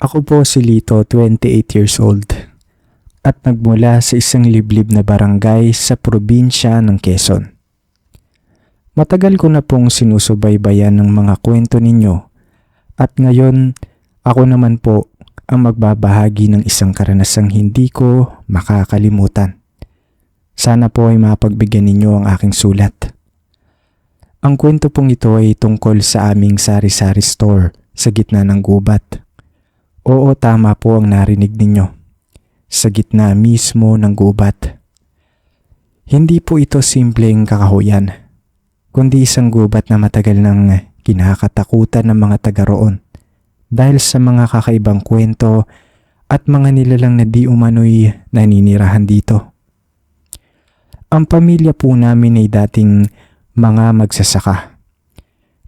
Ako po si Lito, 28 years old, at nagmula sa isang liblib na barangay sa probinsya ng Quezon. Matagal ko na pong sinusubaybayan ng mga kwento ninyo at ngayon ako naman po ang magbabahagi ng isang karanasang hindi ko makakalimutan. Sana po ay mapagbigyan ninyo ang aking sulat. Ang kwento pong ito ay tungkol sa aming sari-sari store sa gitna ng gubat. Oo, tama po ang narinig ninyo. Sa gitna mismo ng gubat. Hindi po ito simpleng kakahuyan, kundi isang gubat na matagal nang kinakatakutan ng mga taga roon dahil sa mga kakaibang kwento at mga nilalang na di umano'y naninirahan dito. Ang pamilya po namin ay dating mga magsasaka.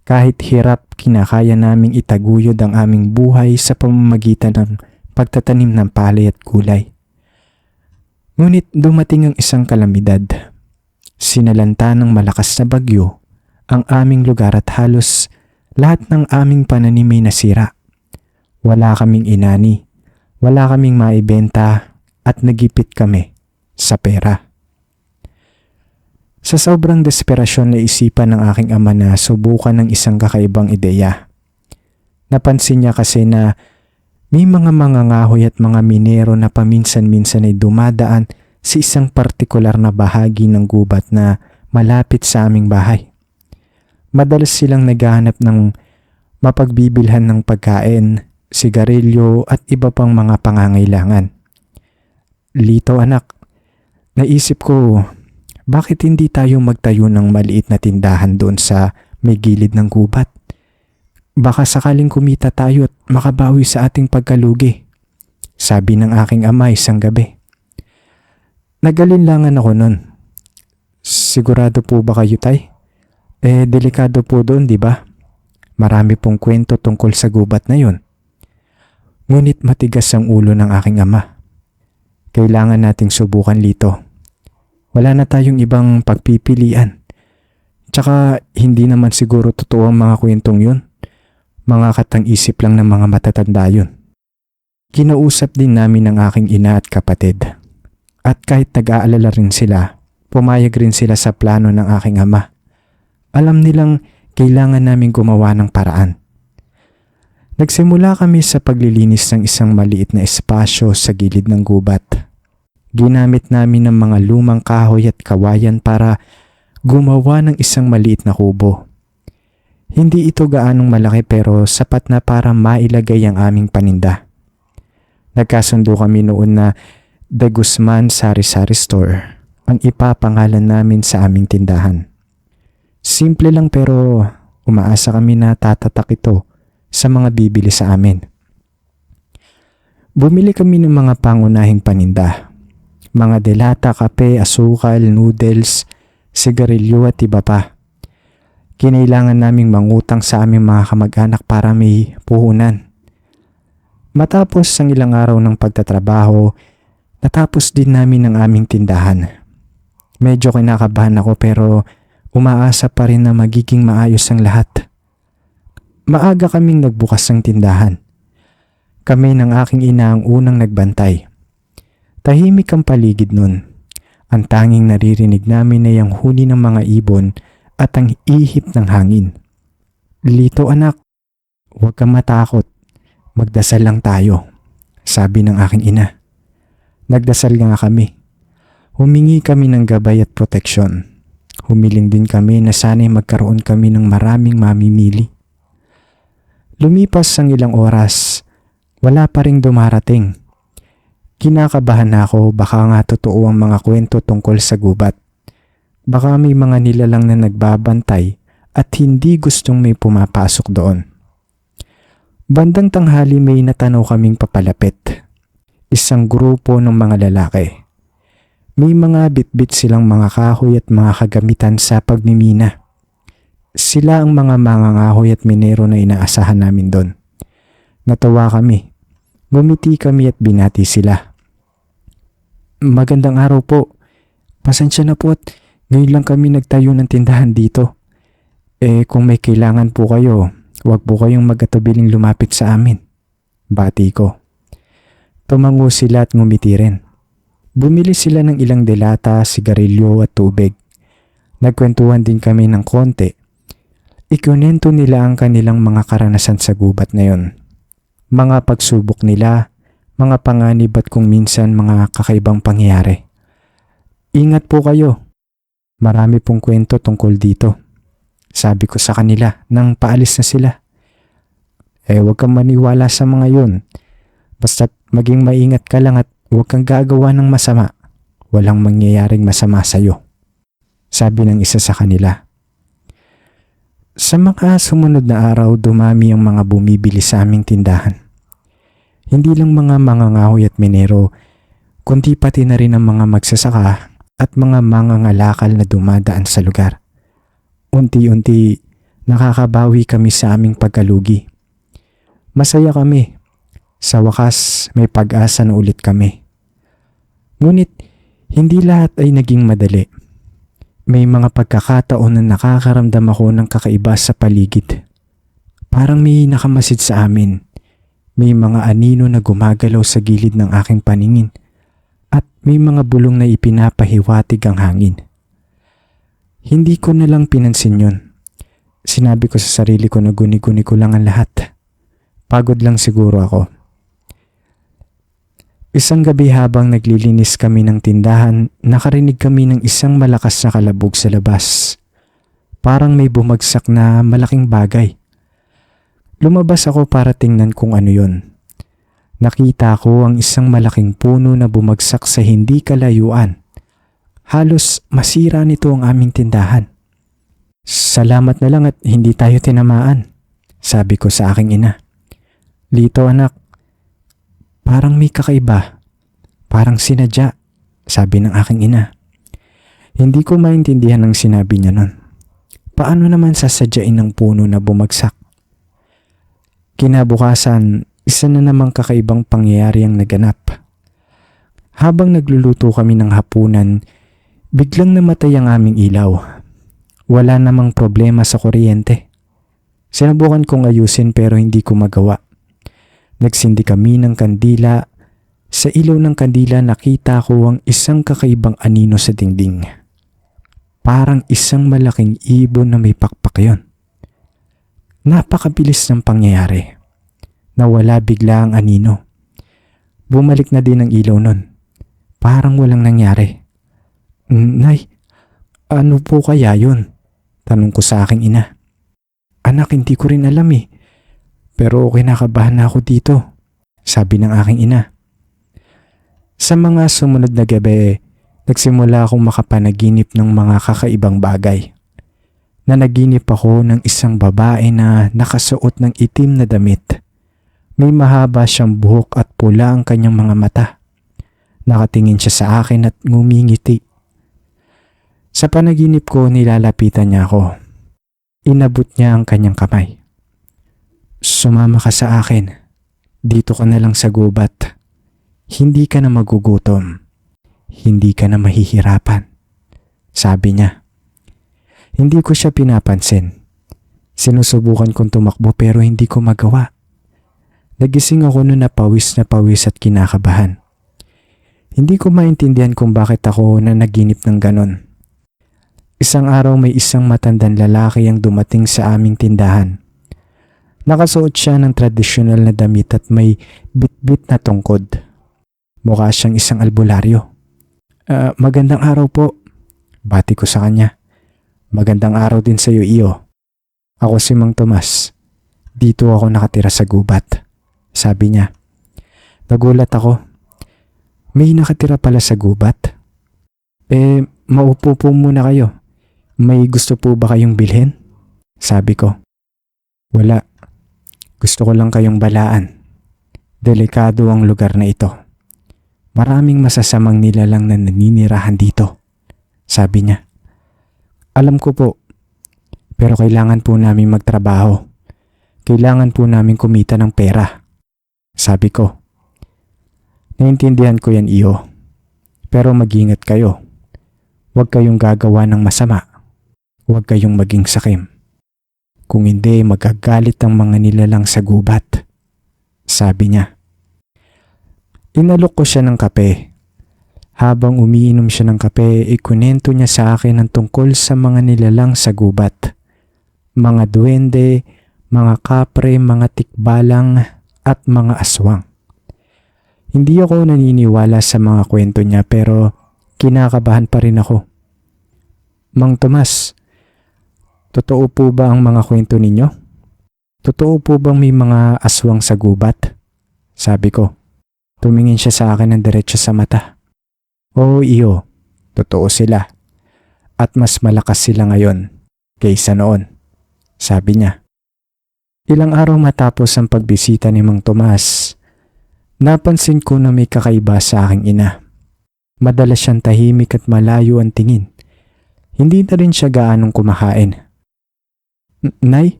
Kahit hirap, kinakaya naming itaguyod ang aming buhay sa pamamagitan ng pagtatanim ng palay at gulay. Ngunit dumating ang isang kalamidad. Sinalanta ng malakas na bagyo ang aming lugar at halos lahat ng aming pananim ay nasira. Wala kaming inani, wala kaming maibenta at nagipit kami sa pera. Sa sobrang desperasyon na isipan ng aking ama na subukan ng isang kakaibang ideya. Napansin niya kasi na may mga mangangahoy at mga minero na paminsan-minsan ay dumadaan sa isang partikular na bahagi ng gubat na malapit sa aming bahay. Madalas silang naghahanap ng mapagbibilhan ng pagkain, sigarilyo at iba pang mga pangangailangan. Lito anak, naisip ko, bakit hindi tayo magtayo ng maliit na tindahan doon sa may gilid ng gubat? Baka sakaling kumita tayo at makabawi sa ating pagkalugi, sabi ng aking ama isang gabi. Nagalinlangan ako nun. Sigurado po ba kayo tay? Delikado po doon, di ba? Marami pong kwento tungkol sa gubat na yun. Ngunit matigas ang ulo ng aking ama. Kailangan nating subukan, Lito. Wala na tayong ibang pagpipilian. Tsaka hindi naman siguro totoo ang mga kwentong yun. Mga katang-isip lang ng mga matatanda yun. Kinausap din namin ang aking ina at kapatid. At kahit nag-aalala rin sila, pumayag rin sila sa plano ng aking ama. Alam nilang kailangan namin gumawa ng paraan. Nagsimula kami sa paglilinis ng isang maliit na espasyo sa gilid ng gubat. Ginamit namin ng mga lumang kahoy at kawayan para gumawa ng isang maliit na kubo. Hindi ito gaanong malaki pero sapat na para mailagay ang aming paninda. Nagkasundo kami noon na The Guzman Sari-Sari Store ang ipapangalan namin sa aming tindahan. Simple lang pero umaasa kami na tatatak ito sa mga bibili sa amin. Bumili kami ng mga pangunahing paninda. Mga delata, kape, asukal, noodles, sigarilyo at iba pa. Kinailangan naming mangutang sa aming mga kamag-anak para may puhunan. Matapos ang ilang araw ng pagtatrabaho, natapos din namin ang aming tindahan. Medyo kinakabahan ako pero umaasa pa rin na magiging maayos ang lahat. Maaga kaming nagbukas ng tindahan. Kami ng aking ina ang unang nagbantay. Tahimik ang paligid nun. Ang tanging naririnig namin ay ang huni ng mga ibon at ang ihip ng hangin. Lito anak, huwag kang matakot. Magdasal lang tayo, sabi ng aking ina. Nagdasal nga kami. Humingi kami ng gabay at proteksyon. Humiling din kami na sana'y magkaroon kami ng maraming mamimili. Lumipas ang ilang oras, wala pa ring dumarating. Kinakabahan na ako, baka nga totoo ang mga kwento tungkol sa gubat. Baka may mga nilalang na nagbabantay at hindi gustong may pumapasok doon. Bandang tanghali may natanaw kaming papalapit. Isang grupo ng mga lalaki. May mga bitbit silang mga kahoy at mga kagamitan sa pagmimina. Sila ang mga mangangahoy at minero na inaasahan namin doon. Natawa kami. Ngumiti kami at binati sila. Magandang araw po. Pasensya na po at ngayon lang kami nagtayo ng tindahan dito. Kung may kailangan po kayo, huwag po kayong mag-atubiling lumapit sa amin. Bati ko. Tumango sila at ngumiti rin. Bumili sila ng ilang delata, sigarilyo at tubig. Nagkwentuhan din kami ng konti. Ikunento nila ang kanilang mga karanasan sa gubat na yon. Mga pagsubok nila, mga panganib at kung minsan mga kakaibang pangyayari. Ingat po kayo. Marami pong kwento tungkol dito. Sabi ko sa kanila nang paalis na sila. Huwag kang maniwala sa mga yun. Basta't maging maingat ka lang at huwag kang gagawa ng masama. Walang mangyayaring masama sa'yo. Sabi ng isa sa kanila. Sa mga sumunod na araw, dumami ang mga bumibili sa aming tindahan. Hindi lang mga mangangahoy at minero, kundi pati na rin ang mga magsasaka at mga mangangalakal na dumadaan sa lugar. Unti-unti, nakakabawi kami sa aming pagkalugi. Masaya kami. Sa wakas, may pag-asa na ulit kami. Ngunit, hindi lahat ay naging madali. May mga pagkakataon na nakakaramdam ako ng kakaiba sa paligid. Parang may nakamasid sa amin. May mga anino na gumagalaw sa gilid ng aking paningin. At may mga bulong na ipinapahiwatig ang hangin. Hindi ko na lang pinansin yun. Sinabi ko sa sarili ko na guni-guni ko lang ang lahat. Pagod lang siguro ako. Isang gabi habang naglilinis kami ng tindahan, nakarinig kami ng isang malakas na kalabog sa labas. Parang may bumagsak na malaking bagay. Lumabas ako para tingnan kung ano yun. Nakita ko ang isang malaking puno na bumagsak sa hindi kalayuan. Halos masira nito ang aming tindahan. Salamat na lang at hindi tayo tinamaan, sabi ko sa aking ina. Lito anak, parang may kakaiba. Parang sinadya, sabi ng aking ina. Hindi ko maintindihan ang sinabi niya nun. Paano naman sasadyain ng puno na bumagsak? Kinabukasan, isa na namang kakaibang pangyayari ang naganap. Habang nagluluto kami ng hapunan, biglang namatay ang aming ilaw. Wala namang problema sa kuryente. Sinubukan kong ayusin pero hindi ko magawa. Nagsindi kami ng kandila. Sa ilaw ng kandila nakita ko ang isang kakaibang anino sa dingding. Parang isang malaking ibon na may pakpak yon. Napakabilis ng pangyayari. Nawala bigla ang anino. Bumalik na din ang ilaw nun. Parang walang nangyari. Nay, ano po kaya yun? Tanong ko sa aking ina. Anak, hindi ko rin alam eh. Pero kinakabahan na ako dito, sabi ng aking ina. Sa mga sumunod na gabi, nagsimula akong makapanaginip ng mga kakaibang bagay. Nanaginip ako ng isang babae na nakasuot ng itim na damit. May mahaba siyang buhok at pula ang kanyang mga mata. Nakatingin siya sa akin at ngumingiti. Sa panaginip ko, nilalapitan niya ako. Inabot niya ang kanyang kamay. Sumama ka sa akin. Dito ka na lang sa gubat. Hindi ka na magugutom. Hindi ka na mahihirapan. Sabi niya. Hindi ko siya pinapansin. Sinusubukan kong tumakbo pero hindi ko magawa. Nagising ako noon na pawis at kinakabahan. Hindi ko maintindihan kung bakit ako naginip ng ganon. Isang araw may isang matandang lalaki ang dumating sa aming tindahan. Nakasuot siya ng tradisyonal na damit at may bitbit na tungkod. Mukha siyang isang albularyo. Magandang araw po. Bati ko sa kanya. Magandang araw din sa iyo, iyo. Ako si Mang Tomas. Dito ako nakatira sa gubat. Sabi niya. Nagulat ako. May nakatira pala sa gubat? Maupo po muna kayo. May gusto po ba kayong bilhin? Sabi ko. Wala. Gusto ko lang kayong balaan. Delikado ang lugar na ito. Maraming masasamang nilalang na naninirahan dito. Sabi niya. Alam ko po. Pero kailangan po namin magtrabaho. Kailangan po namin kumita ng pera. Sabi ko. Naintindihan ko yan, iyo. Pero mag-ingat kayo. Huwag kayong gagawa ng masama. Huwag kayong maging sakim. Kung hindi, magagalit ang mga nilalang sa gubat. sabi niya. Inalok ko siya ng kape. Habang umiinom siya ng kape, ikunento niya sa akin ang tungkol sa mga nilalang sa gubat. Mga duwende, mga kapre, mga tikbalang, at mga aswang. Hindi ako naniniwala sa mga kwento niya pero kinakabahan pa rin ako. Mang Tomas, totoo po ba ang mga kwento ninyo? Totoo po bang may mga aswang sa gubat? Sabi ko. Tumingin siya sa akin ng diretso sa mata. Oo iyo, totoo sila. At mas malakas sila ngayon kaysa noon, sabi niya. Ilang araw matapos ang pagbisita ni Mang Tomas, napansin ko na may kakaiba sa aking ina. Madalas siyang tahimik at malayo ang tingin. Hindi na rin siya gaanong kumakain. Nay,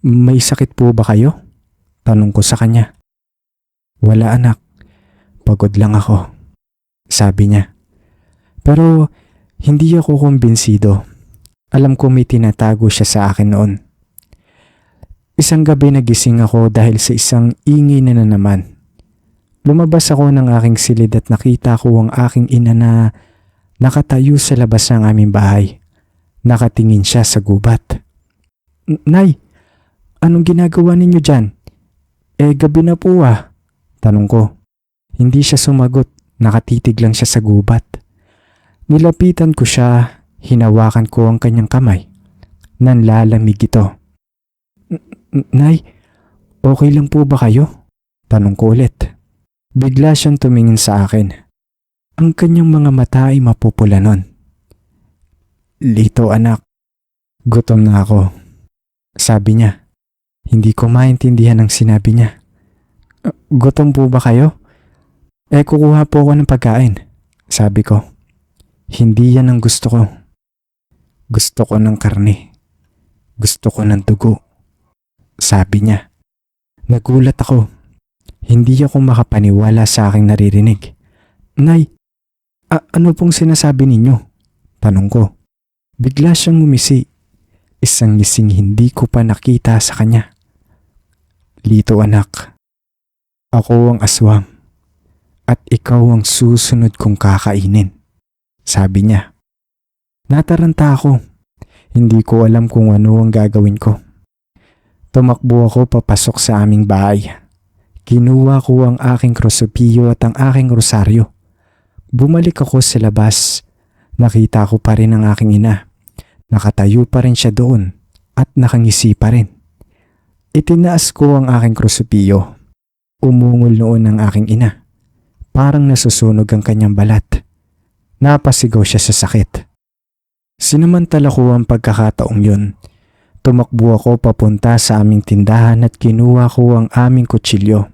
may sakit po ba kayo? Tanong ko sa kanya. Wala anak. Pagod lang ako, sabi niya. Pero hindi ako kumbinsido. Alam ko may tinatago siya sa akin noon. Isang gabi nagising ako dahil sa isang ingay na naman. Lumabas ako ng aking silid at nakita ko ang aking ina na nakatayo sa labas ng aming bahay. Nakatingin siya sa gubat. Nay, anong ginagawa ninyo dyan? Gabi na po ah, tanong ko. Hindi siya sumagot, nakatitig lang siya sa gubat. Nilapitan ko siya, hinawakan ko ang kanyang kamay. Nanlalamig ito. Nay, okay lang po ba kayo? Tanong ko ulit. Bigla siyang tumingin sa akin. Ang kanyang mga mata ay mapupula nun. Lito anak, gutom na ako, sabi niya. Hindi ko maintindihan ang sinabi niya. Gutom po ba kayo? Kukuha po ako ng pagkain, sabi ko. Hindi yan ang gusto ko. Gusto ko ng karne. Gusto ko ng dugo, sabi niya. Nagulat ako. Hindi ako makapaniwala sa aking naririnig. Nay, ano pong sinasabi ninyo? Tanong ko. Bigla siyang ngumisi. Isang ngising hindi ko pa nakita sa kanya. Lito anak, ako ang aswang. At ikaw ang susunod kong kakainin, sabi niya. Nataranta ako. Hindi ko alam kung ano ang gagawin ko. Tumakbo ako papasok sa aming bahay. Kinuha ko ang aking krosopilyo at ang aking rosaryo. Bumalik ako sa labas. Nakita ko pa rin ang aking ina. Nakatayo pa rin siya doon at nakangisi pa rin. Itinaas ko ang aking krosopilyo. Umungol noon ang aking ina. Parang nasusunog ang kanyang balat. Napasigaw siya sa sakit. Sinamantala ko ang pagkakataong yun. Tumakbo ako papunta sa aming tindahan at kinuha ko ang aming kutsilyo.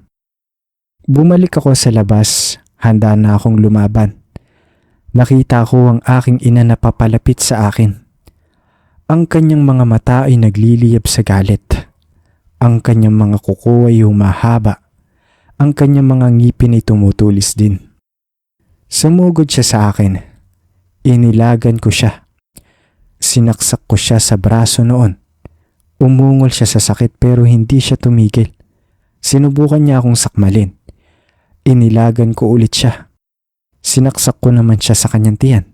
Bumalik ako sa labas, handa na akong lumaban. Nakita ko ang aking ina na papalapit sa akin. Ang kanyang mga mata ay nagliliyab sa galit. Ang kanyang mga kuko ay humahaba. Ang kanyang mga ngipin ay tumutulis din. Sumugod siya sa akin. Inilagan ko siya. Sinaksak ko siya sa braso noon. Umungol siya sa sakit pero hindi siya tumigil. Sinubukan niya akong sakmalin. Inilagan ko ulit siya. Sinaksak ko naman siya sa kanyang tiyan.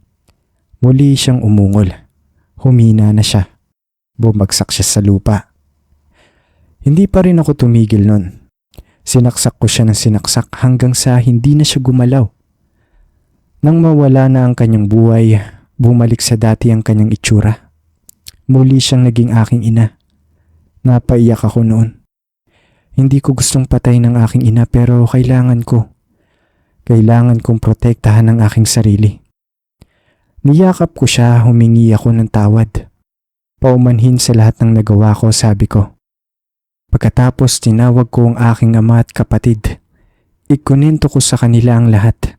Muli siyang umungol. Humina na siya. Bumagsak siya sa lupa. Hindi pa rin ako tumigil nun. Sinaksak ko siya ng sinaksak hanggang sa hindi na siya gumalaw. Nang mawala na ang kanyang buhay, bumalik sa dati ang kanyang itsura. Muli siyang naging aking ina. Napaiyak ako noon. Hindi ko gustong patay ng aking ina pero kailangan ko. Kailangan kong protektahan ang aking sarili. Niyakap ko siya, humingi ako ng tawad. Paumanhin sa lahat ng nagawa ko, sabi ko. Pagkatapos tinawag ko ang aking ama at kapatid. Ikunento ko sa kanila ang lahat.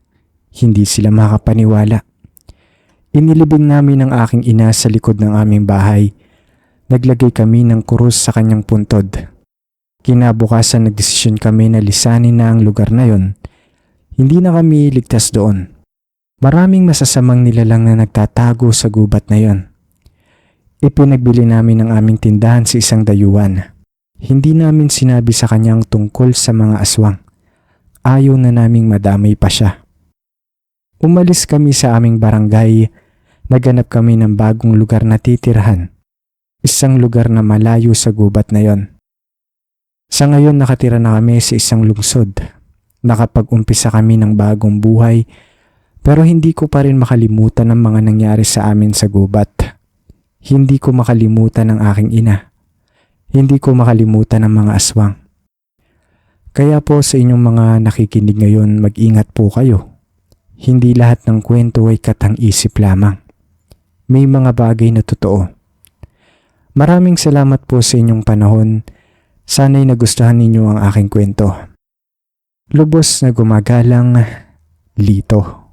Hindi sila makapaniwala. Inilibing namin ang aking ina sa likod ng aming bahay. Naglagay kami ng krus sa kanyang puntod. Kinabukasan nagdesisyon kami na lisanin na ang lugar na yon. Hindi na kami ligtas doon. Maraming masasamang nilalang na nagtatago sa gubat na yon. Ipinagbili namin ang aming tindahan sa isang dayuhan. Hindi namin sinabi sa kanyang tungkol sa mga aswang. Ayaw na naming madamay pa siya. Umalis kami sa aming barangay. Naghanap kami ng bagong lugar na titirhan. Isang lugar na malayo sa gubat na yon. Sa ngayon nakatira na kami sa isang lungsod. Nakapag-umpisa kami ng bagong buhay, pero hindi ko pa rin makalimutan ang mga nangyari sa amin sa gubat. Hindi ko makalimutan ang aking ina. Hindi ko makalimutan ang mga aswang. Kaya po sa inyong mga nakikinig ngayon, mag-ingat po kayo. Hindi lahat ng kwento ay katang-isip lamang. May mga bagay na totoo. Maraming salamat po sa inyong panahon. Sana'y nagustuhan ninyo ang aking kwento. Lubos na gumagalang, Lito.